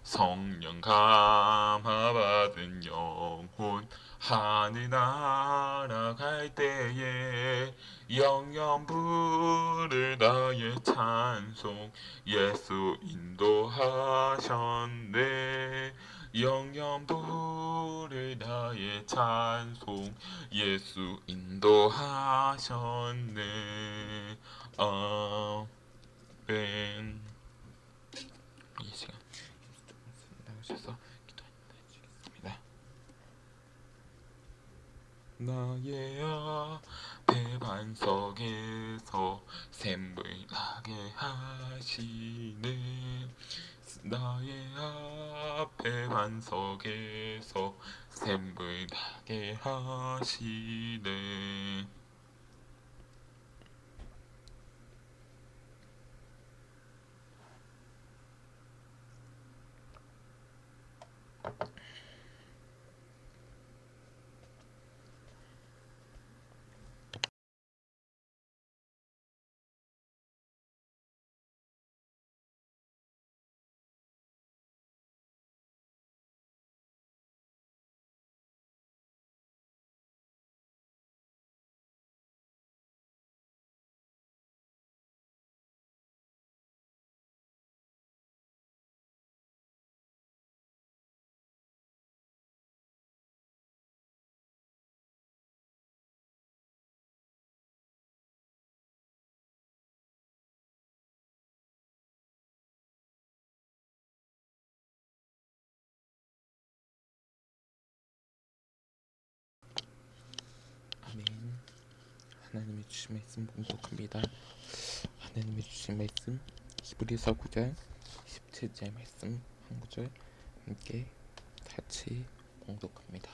성령 감화받은 영혼 하늘 날아갈 때에 영영 부를 나의 찬송 예수 인도하셨네. 영영 부를 나의 찬송 예수 인도하셨네. 아멘. 이 시간 나오셔서 기도하겠습니다. 나의 앞에 반석에서 샘물 나게 하시네. 나의 앞에 반석에서 샘물 나게 하시네. 아멘. 하나님이 주신 말씀 봉독합니다. 하나님이 주신 말씀 히브리서 9장 17절 말씀 한 구절 함께 같이 봉독합니다.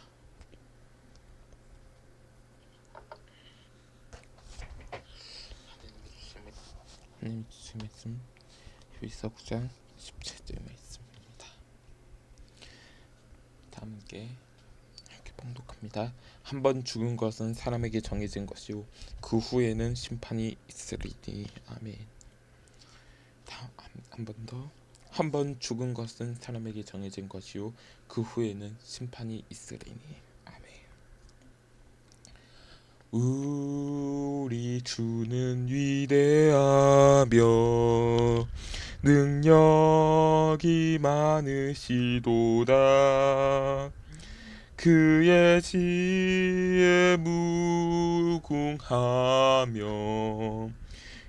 하나님이 주신 말씀 히브리서 9장 17절 말씀입니다. 다 함께 봉독합니다. 한번 죽은 것은 사람에게 정해진 것이요 그 후에는 심판이 있으리니. 아멘. 한 번 더. 한 번 죽은 것은 사람에게 정해진 것이요 그 후에는 심판이 있으리니. 아멘. 우리 주는 위대하며 능력이 많으시도다. 그의 지혜 무궁하며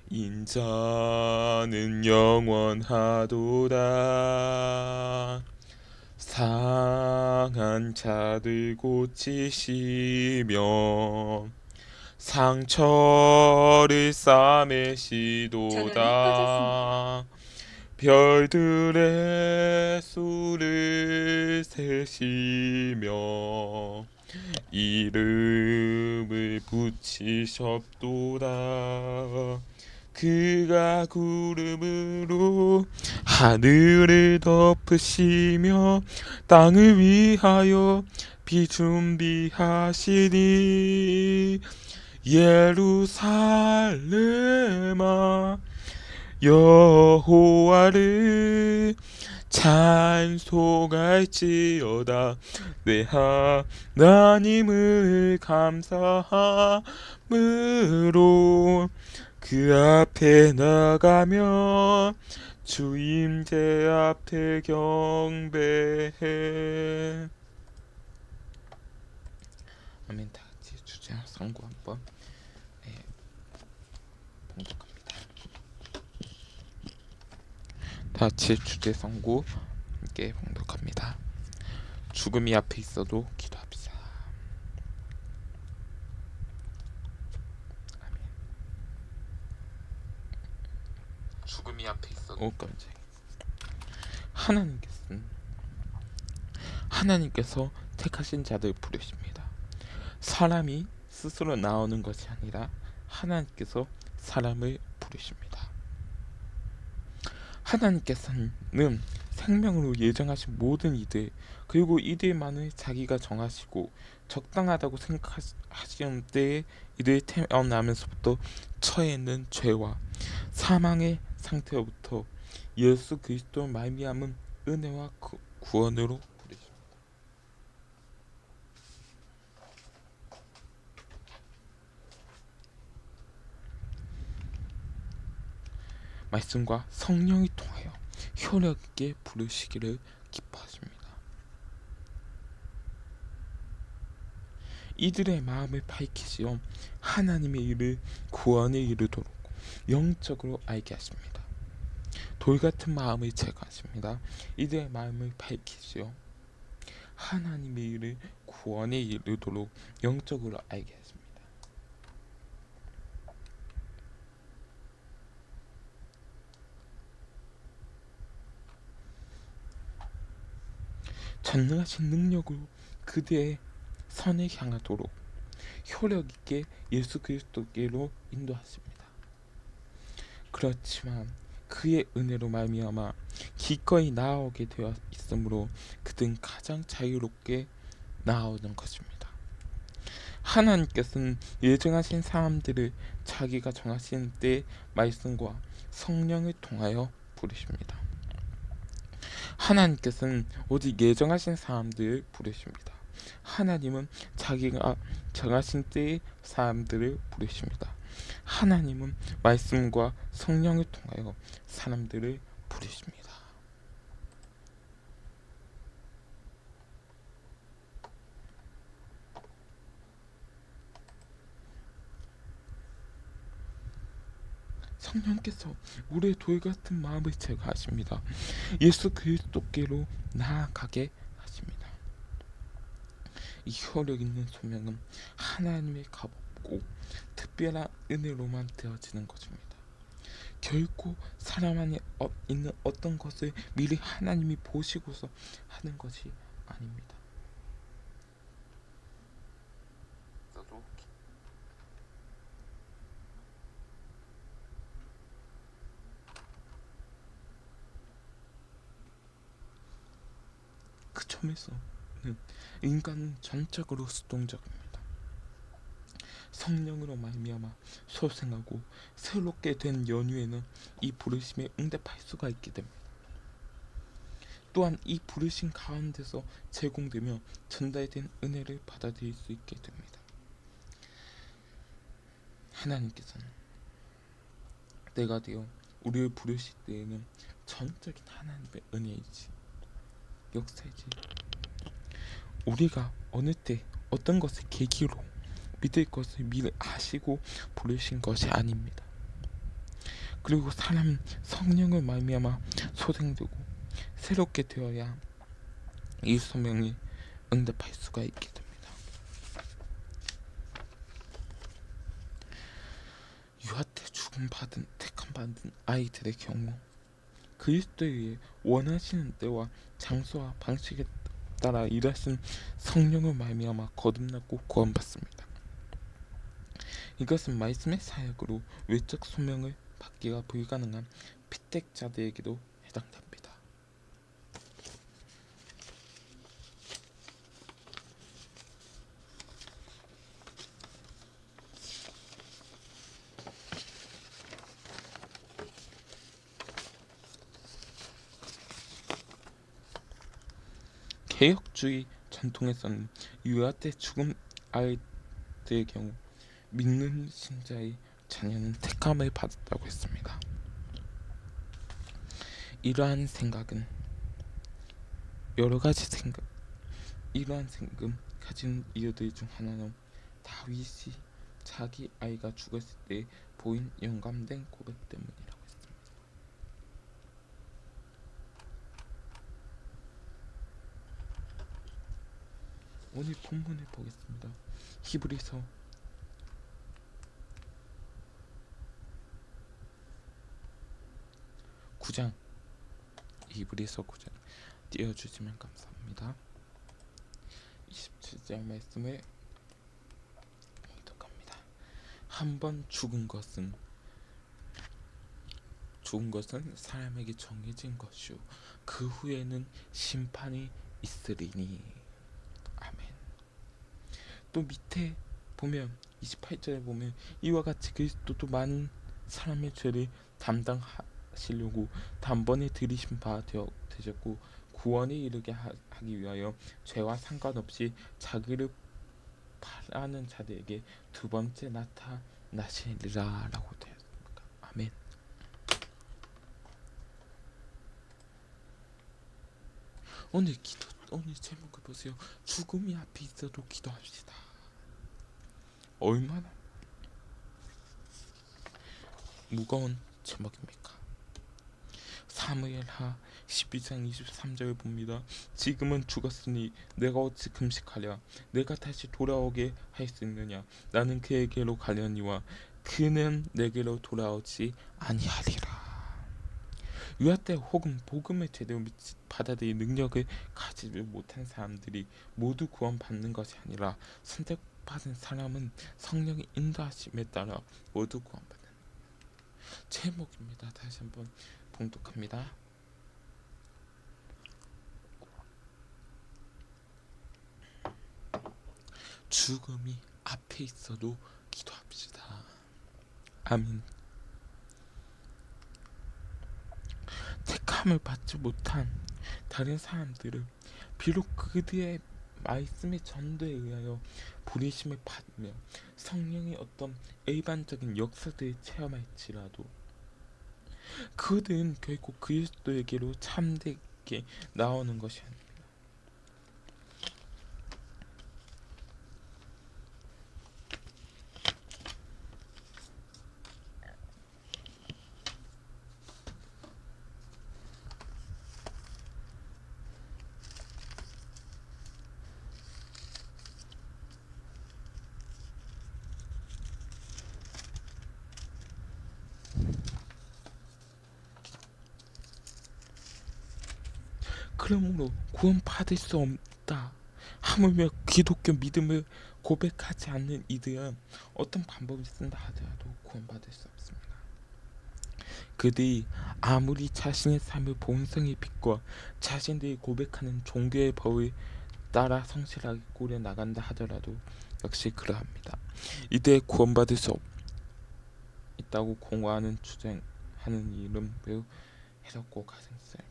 인자는 영원하도다. 상한 자들 고치시며 상처를 싸매시도다. 별들의 수를 세시며 이름을 붙이셨도다. 그가 구름으로 하늘을 덮으시며 땅을 위하여 비 준비하시니. 예루살렘아 여호와를 찬송할지어다. 내 하나님을 감사함으로 그 앞에 나가며 주 임재 앞에 경배해. 아멘. 다 같이 주제 성구 한번 봉독합니다. 다 같이 주제 성구 함께 봉독합니다. 죽음이 앞에 있어도 기도합시다. 아멘. 죽음이 앞에 있어도 깜짝이야. 하나님께서 택하신 자들 부르십니다. 사람이 스스로 나오는 것이 아니라 하나님께서 사람을 부르십니다. 하나님께서는 생명으로 예정하신 모든 이들, 그리고 이들만을 자기가 정하시고 적당하다고 생각하시는 때에 이들이 태어나면서부터 처해 있는 죄와 사망의 상태로부터 예수 그리스도로 말미암은 은혜와 구원으로 부르십니다. 말씀과 성령이 통하여 효력 있게 부르시기를 기뻐하십니다. 이들의 마음을 밝히시어 하나님의 일을 구원에 이르도록 영적으로 알게 하십니다. 돌같은 마음을 제거하십니다. 이들의 마음을 밝히시어 하나님의 일을 구원에 이르도록 영적으로 알게 하십니다. 전능하신 능력으로 그들의 선을 향하도록 효력 있게 예수 그리스도께로 인도하십니다. 그렇지만 그의 은혜로 말미암아 기꺼이 나아오게 되어 있으므로 그들은 가장 자유롭게 나아오는 것입니다. 하나님께서는 예정하신 사람들을 자기가 정하신 때의 말씀과 성령을 통하여 부르십니다. 하나님께서는 오직 예정하신 사람들을 부르십니다. 하나님은 자기가 정하신 때의 사람들을 부르십니다. 하나님은 말씀과 성령을 통하여 사람들을 부르십니다. 성령께서 우리의 돌같은 마음을 제거하십니다. 예수 그리스도께로 나아가게 하십니다. 이 효력 있는 소명은 하나님의 값없고 특별한 은혜로만 되어지는 것입니다. 결코 사람 안에 있는 어떤 것을 미리 하나님이 보시고서 하는 것이 아닙니다. 그 점에서는 인간은 전적으로 수동적입니다. 성령으로 말미암아 소생하고 새롭게 된 연후에는 이 부르심에 응답할 수가 있게 됩니다. 또한 이 부르심 가운데서 제공되며 전달된 은혜를 받아들일 수 있게 됩니다. 하나님께서는 내가 되어 우리를 부르실 때에는 전적인 하나님의 은혜이지 역사이지 우리가 어느 때 어떤 것을 계기로 믿을 것을 미리 아시고 부르신 것이 아닙니다. 그리고 사람은 성령을 말미암아 소생되고 새롭게 되어야 이 소명에 응답할 수가 있게 됩니다. 유아 때 죽음받은 택함받은 아이들의 경우 그리스도에 의해 원하시는 때와 장소와 방식에 따라 일하신 성령을 말미암아 거듭나고 구원받습니다. 이것은 말씀의 사역으로 외적 소명을 받기가 불가능한 피택자들에게도 해당됩니다. 개혁주의 전통에서는 유아 때 죽은 아이들의 경우 믿는 신자의 자녀는 택함을 받았다고 했습니다. 이러한 생각은 이러한 생각을 가진 이유들 중 하나는 다윗이 자기 아이가 죽었을 때 보인 영감된 고백 때문이라고 했습니다. 오늘 본문을 보겠습니다. 히브리서 9장 히브리서 9장 띄워주시면 감사합니다. 27절 말씀을 읽도록합니다. 한번 죽은 것은 사람에게 정해진 것이요 그 후에는 심판이 있으리니. 아멘. 또 밑에 보면 28절에 보면 이와 같이 그리스도도 많은 사람의 죄를 담당하시려고 단번에 들이신 바 되셨고 구원에 이르게 하기 위하여 죄와 상관없이 자기를 바라는 자들에게 두 번째 나타나시리라라고 되었습니다. 아멘. 오늘 제목을 보세요. 죽음이 앞에 있어도 기도합시다. 얼마나 무거운 제목입니까? 사무엘하 12장 23절 봅니다. 지금은 죽었으니 내가 어찌 금식하랴. 내가 다시 돌아오게 할 수 있느냐. 나는 그에게로 가려니와 그는 내게로 돌아오지 아니하리라. 유아 때 혹은 복음을 제대로 받아들일 능력을 가지지 못한 사람들이 모두 구원받는 것이 아니라 선택받은 사람은 성령의 인도하심에 따라 모두 구원받는 제목입니다. 다시 한번 봉독합니다. 죽음이 앞에 있어도 기도합시다. 아멘. 택함을 받지 못한 다른 사람들은 비록 그들의 말씀의 전도에 의하여 부르심을 받으며 성령의 어떤 일반적인 역사들을 체험할지라도 그들은 결국 그리스도에게로 참되게 나오는 것이 아닙니다. 그러므로 구원받을 수 없다 하물며 기독교 믿음을 고백하지 않는 이들은 어떤 방법을 쓴다 하더라도 구원받을 수 없습니다. 그들이 아무리 자신의 삶을 본성의 빛과 자신들이 고백하는 종교의 법을 따라 성실하게 꾸려 나간다 하더라도 역시 그러합니다. 이들의 구원받을 수 있다고 공언하는 주장하는 일은 매우 해롭고 가증스럽습니다.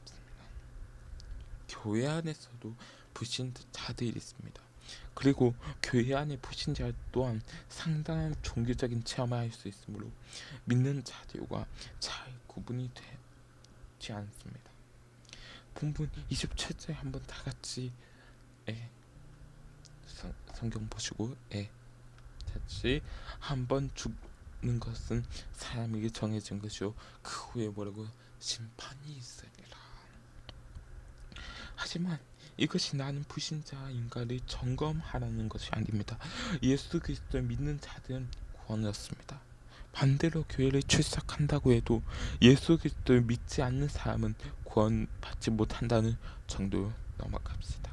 교회 안에서도 불신자들이 있습니다. 그리고 교회 안의 불신자 또한 상당한 종교적인 체험을 할 수 있으므로 믿는 자들과 잘 구분이 되지 않습니다. 본문 27절 한번 다 같이 성경 보시고 같이 한번 죽는 것은 사람에게 정해진 것이요 그 후에 뭐라고 심판이 있으리라. 하지만 이것이 나는 불신자인가를 점검하라는 것이 아닙니다. 예수 그리스도를 믿는 자들은 구원을 얻습니다. 반대로 교회를 출석한다고 해도 예수 그리스도를 믿지 않는 사람은 구원받지 못한다는 정도로 넘어갑시다.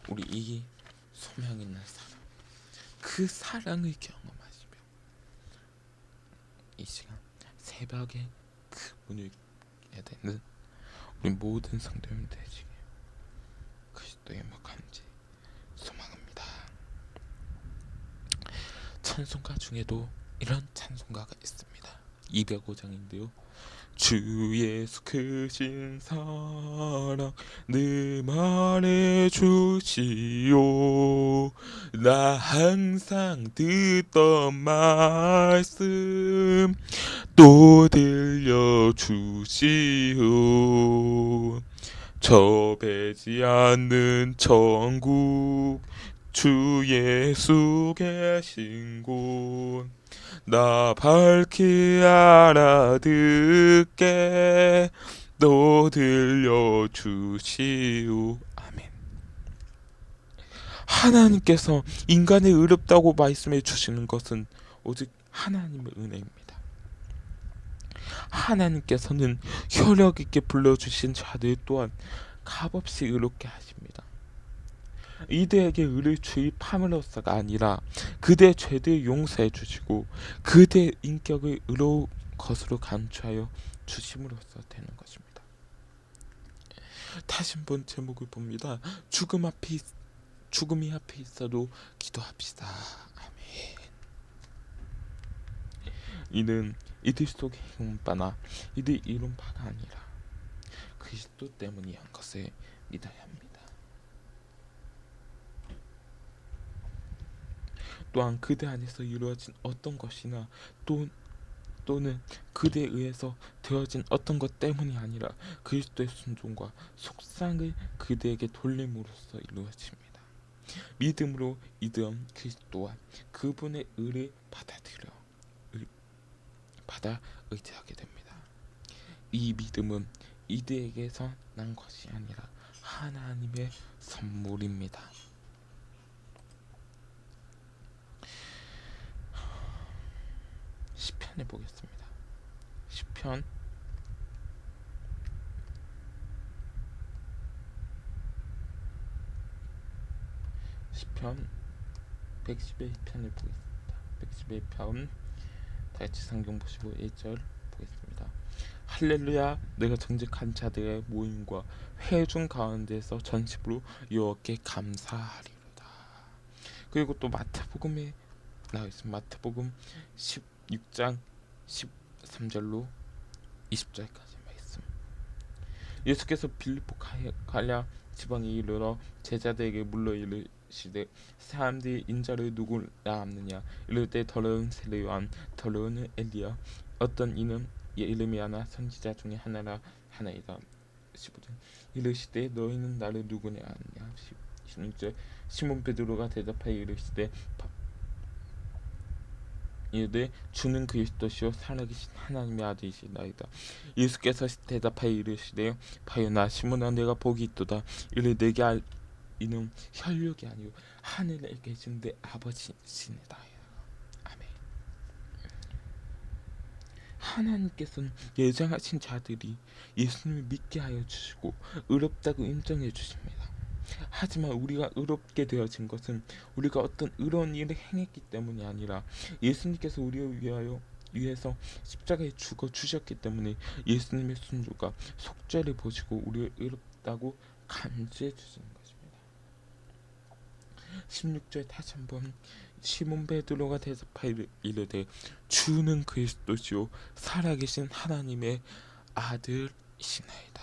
우리 이 소명 있는 사랑, 그 사랑을 경험하시며 이 시간 새벽에 그 문을 열게 되는 우리 모든 성도님 되시길 그리스도의 목함지 소망합니다. 찬송가 중에도 이런 찬송가가 있습니다. 205장인데요. 주 예수 크신 사랑 늘 말해주시오. 나 항상 듣던 말씀 또 들려주시오. 저 배지 않는 천국 주 예수 계신 곳 나 밝히 알아듣게 또 들려주시오. 아멘. 하나님께서 인간을 의롭다고 말씀해 주시는 것은 오직 하나님의 은혜입니다. 하나님께서는 혈력 있게 불러주신 자들 또한 값없이 의롭게 하십니다. 이들에게 의를 주입함으로써가 아니라 그들의 죄를 용서해 주시고 그들의 인격을 의로운 것으로 간주하여 주심으로써 되는 것입니다. 다시 한번 제목을 봅니다. 죽음이 앞에 있어도 기도합시다. 아멘. 이는 이들 속에 해온 바나 이들 이룬 바가 아니라 그리스도 때문이한 것을 믿어야 합니다. 또한 그대 안에서 이루어진 어떤 것이나 또는 그대에 의해서 되어진 어떤 것 때문이 아니라 그리스도의 순종과 속상을 그대에게 돌림으로써 이루어집니다. 믿음으로 이던 그리스도와 그분의 의를 받아 의지하게 됩니다. 이 믿음은 이들에게서 난 것이 아니라 하나님의 선물입니다. 시편에 보겠습니다. 시편 111편을 보겠습니다. 111편 다같이 성경 보시고 1절 보겠습니다. 할렐루야, 내가 정직한 자들의 모임과 회중 가운데서 전심으로 여호와께 감사하리로다. 그리고 또 마태복음에 나와 있습니다. 마태복음 16장 13절로 20절까지 말씀. 예수께서 빌립보 갈랴 지방에 이르러 제자들에게 물러 이르시되 사람들이 인자를 누구라 함느냐. 이를 때 더러운 세례요한, 더러운 엘리야, 어떤 이는 예레미야나 선지자 중에 하나이다. 15절. 이르시되 너희는 나를 누구냐 하느냐. 16절. 시몬 베드로가 대답하여 이르시되 주는 그리스도시요 살아계신 하나님의 아들이시나이다. 예수께서 대답하여 이르시되 바요나 시몬아, 내가 복이 있도다. 이를 내게 이는 혈육이 아니요 하늘에 계신 내 아버지시니다. 아멘. 하나님께서는 예정하신 자들이 예수님을 믿게 하여 주시고 의롭다고 인정해 주십니다. 하지만 우리가 의롭게 되어진 것은 우리가 어떤 의로운 일을 행했기 때문이 아니라 예수님께서 우리를 위해서 십자가에 죽어 주셨기 때문에 예수님의 순종과 속죄를 보시고 우리를 의롭다고 감지해 주시는 것입니다. 16절 다시 한번 시몬 베드로가 대답하여 이르되 주는 그리스도시요 살아계신 하나님의 아들이시나이다.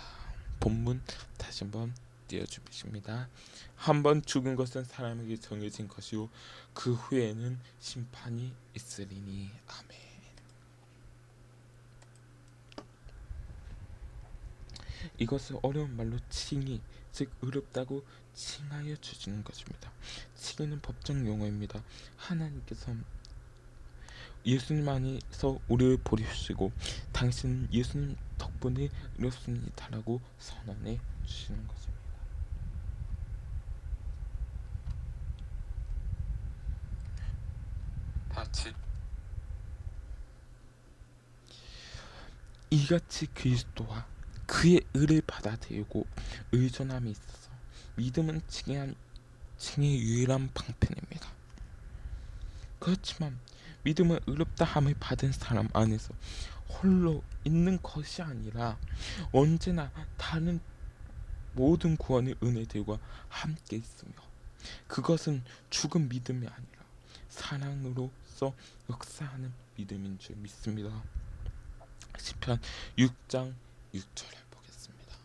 본문 다시 한번 띄워주십니다. 한번 죽은 것은 사람에게 정해진 것이요 그 후에는 심판이 있으리니. 아멘. 이것을 어려운 말로 칭의, 즉 의롭다고 칭하여 주시는 것입니다. 칭의는 법정 용어입니다. 하나님께서 예수님 안에서 우리를 버리시고 당신은 예수님 덕분에 의롭습니다라고 선언해 주시는 것입니다. 같이 이같이 그리스도와 그의 의를 받아들이고 의존함에 있어서 믿음은 칭의 유일한 방편입니다. 그렇지만 믿음은 의롭다 함을 받은 사람 안에서 홀로 있는 것이 아니라 언제나 다른 모든 구원의 은혜들과 함께 있으며 그것은 죽은 믿음이 아니라 사랑으로서 역사하는 믿음인 줄 믿습니다. 시편 6장 6절을 보겠습니다.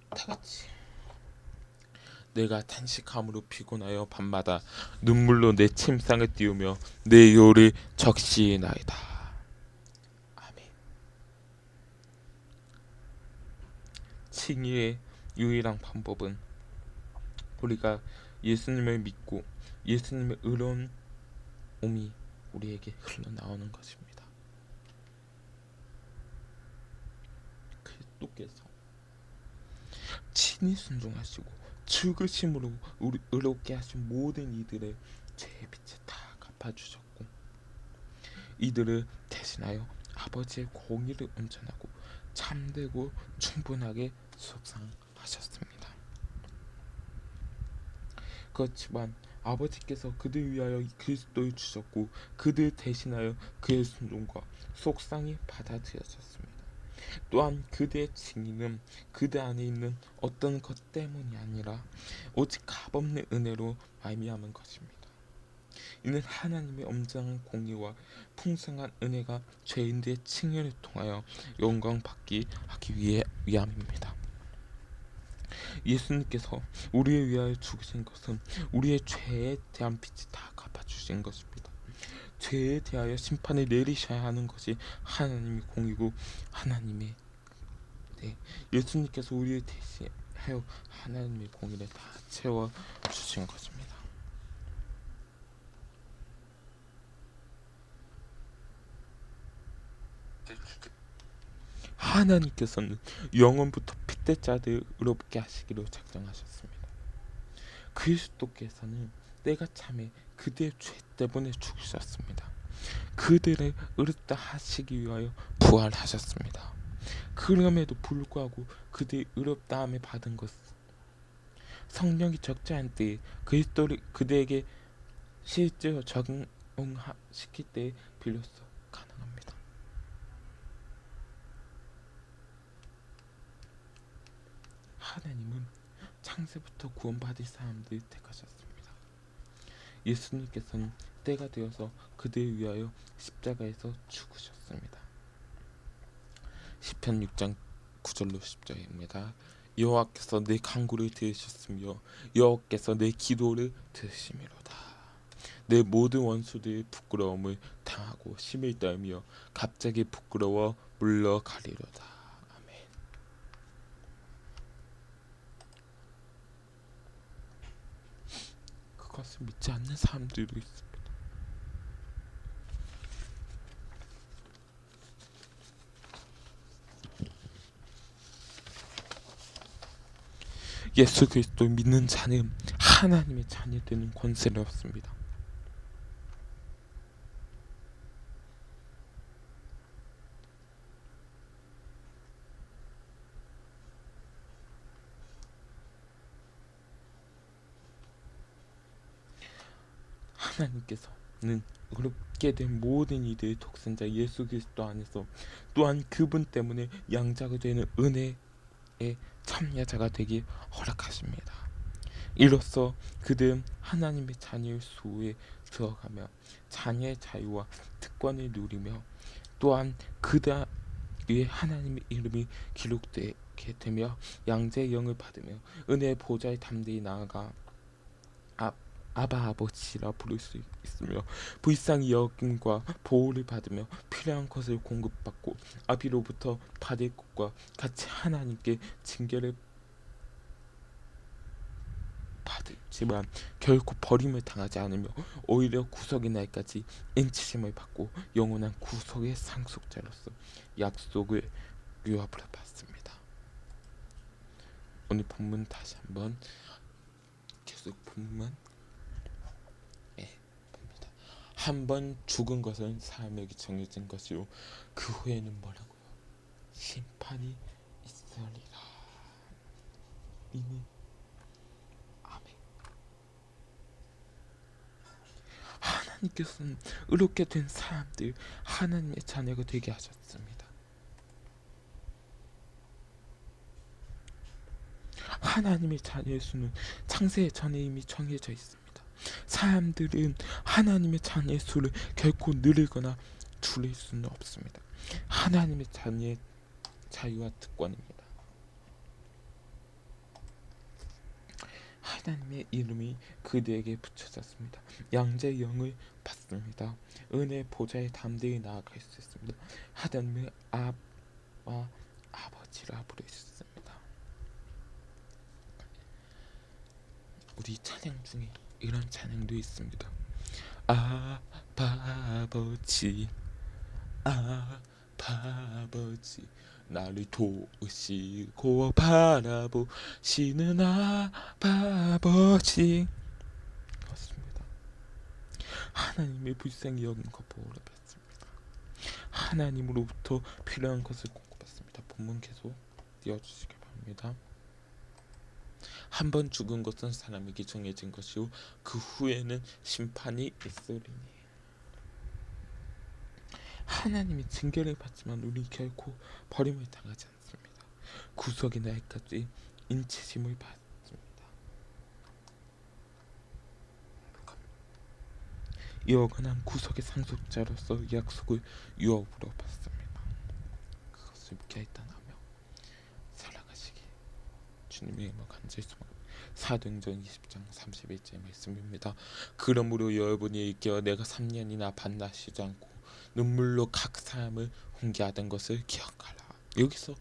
다같이 내가 탄식함으로 피곤하여 밤마다 눈물로 내 침상을 띄우며 내 요를 적시나이다. 아멘. 칭의의 유일한 방법은 우리가 예수님을 믿고 예수님의 의로운 몸이 우리에게 흘러나오는 것입니다. 그리스도께서 친히 순종하시고 죽으심으로 우리 의롭게 하신 모든 이들의 죄의 빚을 다 갚아주셨고 이들을 대신하여 아버지의 공의를 온전하고 참되고 충분하게 속상하셨습니다. 그렇지만 아버지께서 그들 위하여 그리스도를 주셨고 그들 대신하여 그의 순종과 속상이 받아들여졌습니다. 또한 그들의 증인은 그들 안에 있는 어떤 것 때문이 아니라 오직 값없는 은혜로 말미암은 것입니다. 이는 하나님의 엄청난 공의와 풍성한 은혜가 죄인들의 칭의를 통하여 영광받기 하기 위함입니다. 예수님께서 우리를 위하여 죽으신 것은 우리의 죄에 대한 빚을 다 갚아주신 것입니다. 죄에 대하여 심판을 내리셔야 하는 것이 하나님의 공이고 하나님의 예수님께서 우리를 대신하여 하나님의 공의를 다 채워주신 것입니다. 하나님께서는 영원부터 핏대자들을 의롭게 하시기로 작정하셨습니다. 그리스도께서는 때가 참에 그들의 죄 때문에 죽으셨습니다. 그들을 의롭다 하시기 위하여 부활하셨습니다. 그럼에도 불구하고 그들이 의롭다함을 받은 것은 성령이 적지 않을 때 그리스도를 그들에게 실제로 적용시킬 때 비로소 가능합니다. 하나님은 창세부터 구원받을 사람들을 택하셨습니다. 예수님께서는 때가 되어서 그들을 위하여 십자가에서 죽으셨습니다. 시편 6장 9절로 10절입니다. 여호와께서 내 간구를 들으셨으며 여호와께서 내 기도를 들으심이로다. 내 모든 원수들의 부끄러움을 당하고 심을 떨며 갑자기 부끄러워 물러가리로다. 아멘. 그것을 믿지 않는 사람들도 있습니다. 예수 그리스도 믿는 자는 하나님의 자녀되는 권세를 얻습니다. 하나님께서는 의롭게 된 모든 이들의 독생자 예수 그리스도 안에서 또한 그분 때문에 양자가 되는 은혜의 참여자가 되기 허락하십니다. 이로써 그들은 하나님의 자녀의 수호에 들어가며 자녀의 자유와 특권을 누리며 또한 그들 위에 하나님의 이름이 기록되게 되며 양자의 영을 받으며 은혜의 보좌에 담대히 나아가 아바 아버지라 부를 수 있으며 불쌍히 여김과 보호를 받으며 필요한 것을 공급받고 아비로부터 받을 것과 같이 하나님께 징계를 받지만 결코 버림을 당하지 않으며 오히려 구속의 날까지 인치심을 받고 영원한 구속의 상속자로서 약속을 유업을 받습니다. 오늘 본문 다시 한번 계속 본문 봅니다. 한번 죽은 것은 사람에게 정해진 것이요 그 후에는 뭐라고요? 심판이 있으리라. 이미 아멘. 하나님께서는 의롭게 된 사람들 하나님의 자녀가 되게 하셨습니다. 하나님의 자녀의 수는 창세 전에 이미 정해져 있습니다. 사람들은 하나님의 자녀의 수를 결코 늘리거나 줄일 수는 없습니다. 하나님의 자녀의 자유와 특권입니다. 하나님의 이름이 그들에게 붙여졌습니다. 양자의 영을 받습니다. 은혜의 보좌에 담대히 나아갈 수 있습니다. 하나님의 아와 아버지라 부를 수 있습니다. 우리 찬양 중에 이런 찬양도 있습니다. 아버지 아버지 나를 도우시고 바라보시는 아버지 그렇습니다. 하나님의 불쌍히 여김과 보호를 받습니다. 하나님으로부터 필요한 것을 공급받습니다. 본문 계속 띄워주시기 바랍니다. 한 번 죽은 것은 사람에게 정해진 것이요 그 후에는 심판이 있으리니. 하나님이 징계를 받지만 우리 결코 버림을 당하지 않습니다. 구속의 날까지 인치심을 받습니다. 영원한 구속의 상속자로서 약속을 유업으로 받습니다. 그것을 결단하며 살아가시기 주님의 이름으로 간절히 소망합니다. 사도행전 20장 31절 말씀입니다. 그러므로 여러분이 일깨어 내가 3년이나 반나시지 않고 눈물로 각 사람을 훈계하던 것을 기억하라. 여기서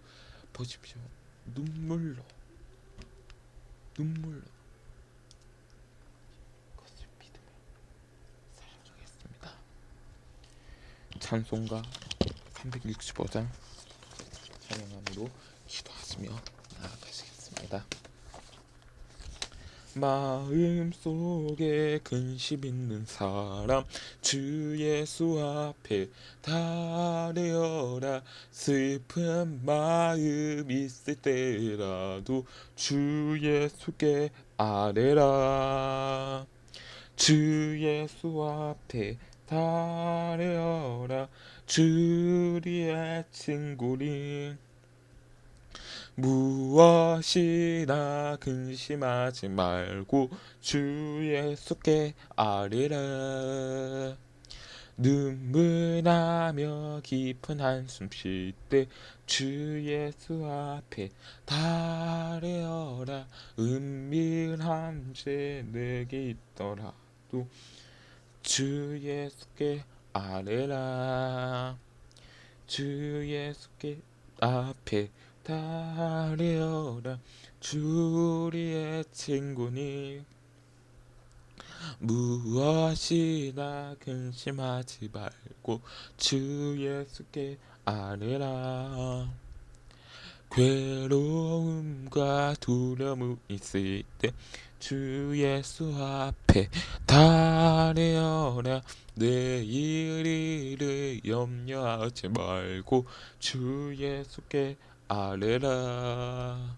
보십시오. 눈물로 그것을 믿으며 살아가겠습니다. 찬송가 365장 찬양함으로 기도하시며 나아가시겠습니다. 마음속에 근심 있는 사람 주 예수 앞에 달려라. 슬픈 마음 있을 때라도 주 예수께 아뢰라. 주 예수 앞에 달려라. 주리의 친구니 무엇이나 근심하지 말고 주 예수께 아뢰라. 눈물 나며 깊은 한숨 쉴 때 주 예수 앞에 달려라. 은밀한 죄 내게 있더라도 주 예수께 아뢰라. 주 예수께 앞에 달려라. 주 우리의 친구니 무엇이나 근심하지 말고 주 예수께 아뢰라. 괴로움과 두려움이 있을 때 주 예수 앞에 달려라. 내일 일을 염려하지 말고 주 예수께 아뢰라.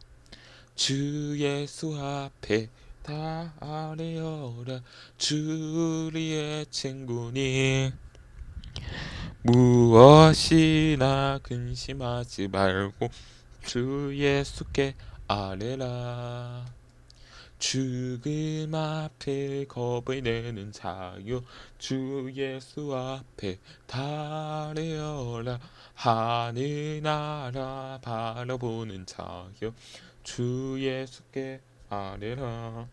주 예수 앞에 달려라. 주 우리의 친구니 무엇이나 근심하지 말고 주 예수께 아뢰라. 죽음 앞에 겁을 내는 자요 주 예수 앞에 달려라. 하늘나라 바라보는 자요 주 예수께 아뢰라.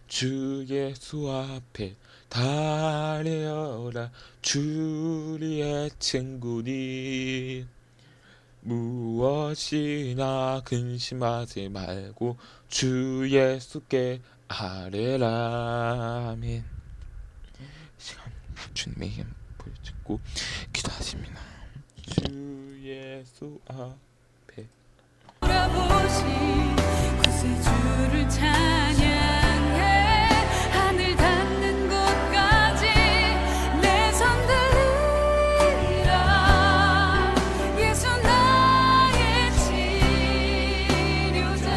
주 예수 앞에 달려라. 주 우리의 친구니 무엇이나 근심하지 말고 주 예수께 아뢰라. 아멘. 시간 주님의 이름 보여주고 기도하십니다. 주 예수 앞에 돌아보신 구세주를 찬양해. 하늘 닿는 곳까지 내 손 들리라. 예수 나의 치료자.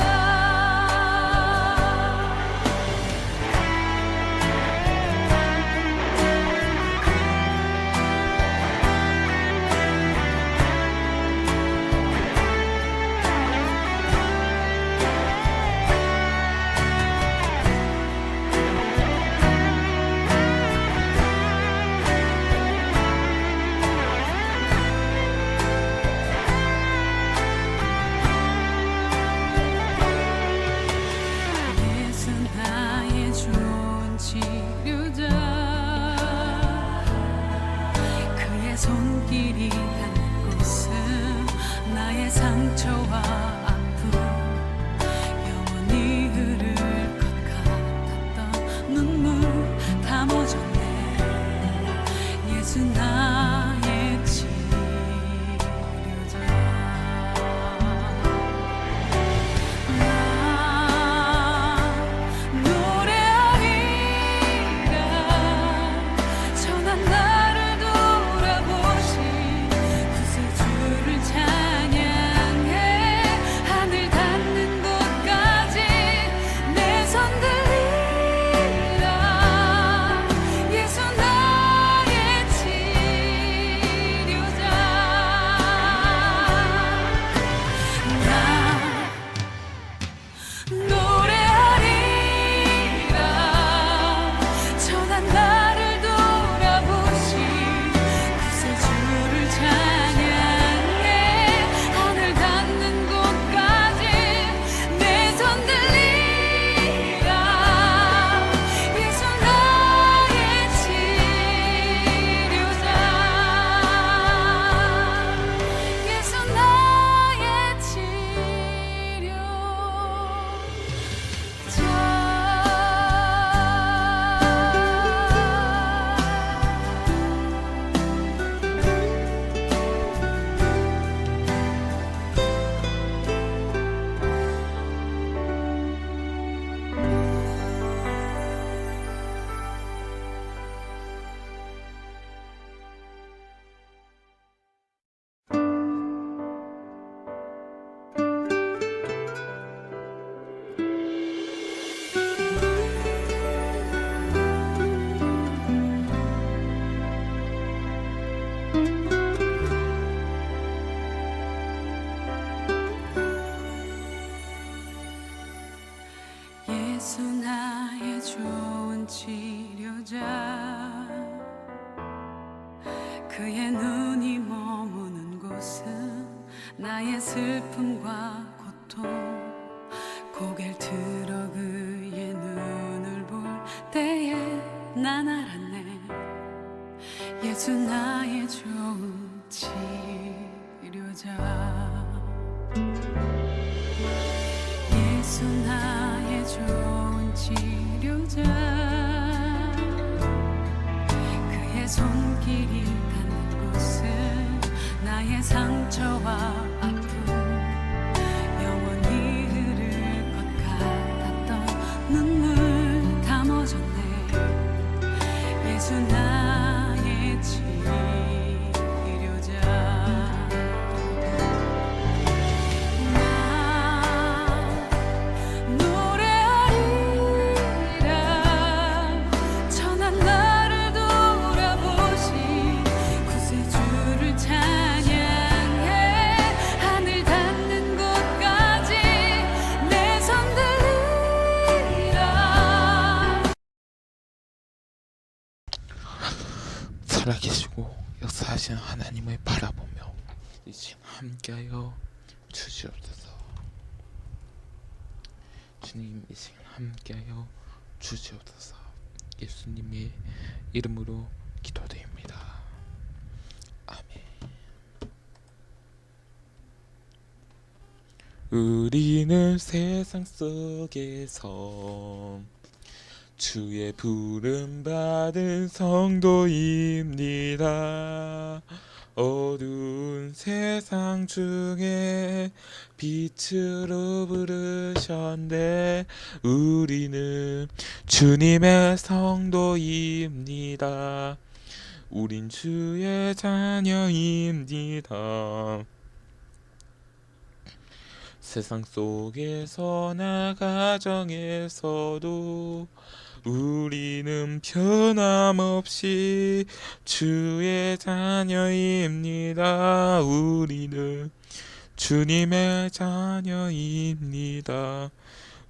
예수 나의 좋은 치료자. 그의 손길이 닿는 곳은 나의 상처와 아픔 영원히 흐를 것 같았던 눈물 다 멎었네. 예수 나의 치료자. 노래하리라. 천한 나를 돌아보신 구세주를 찬양해. 예수 나의 좋은 치료자 그의 눈이 머무는 곳은 나의 슬픔과 고통 고개를 들어 그의 눈을 볼 때에 난 알았네 예수 나의 좋은 치료자 예수 나의 좋은 치료자 그의 손길이 닿는 곳은 나의 상처와 아픔 영원히 흐를 것 같았던 눈물 다 멎었네 예수 나의 치료자 나 노래하리라 천한 나를 돌아보신 구세주를 찬양해 하늘 닿는 곳까지 내 손 들리라 살아계시고 역사하시는 하나님을 바라보며 이 시간 함께하여 주시옵소서. 주님 이 시간 함께하여 주시옵소서. 예수님의 이름으로 기도드립니다. 아멘. 우리는 세상 속에서 주의 부름 받은 성도입니다. 어두운 세상 중에 빛으로 부르셨네. 우리는 주님의 성도입니다. 우린 주의 자녀입니다. 세상 속에서나 가정에서도 우리는 변함없이 주의 자녀입니다. 우리는 주님의 자녀입니다.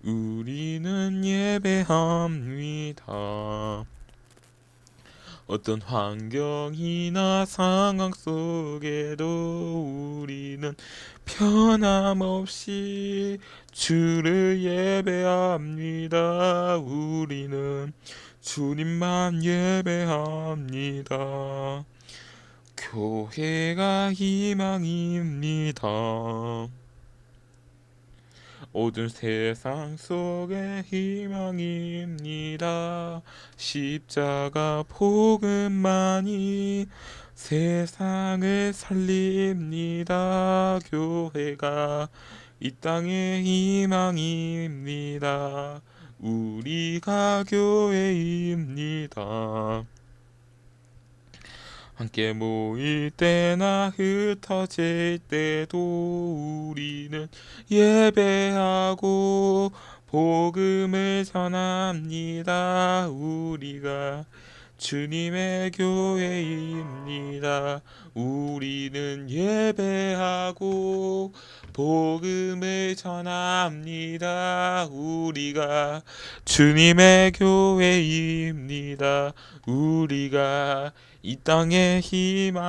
우리는 예배합니다. 어떤 환경이나 상황 속에도 우리는 변함없이 주를 예배합니다. 우리는 주님만 예배합니다. 교회가 희망입니다. 어두운 세상 속의 희망입니다. 십자가 복음만이 세상을 살립니다. 교회가 이 땅의 희망입니다. 우리가 교회입니다. 함께 모일 때나 흩어질 때도 우리는 예배하고 복음을 전합니다. 우리가 주님의 교회입니다. 우리는 예배하고 복음을 전합니다. 우리가 주님의 교회입니다. 우리가 이 땅의 희망입니다.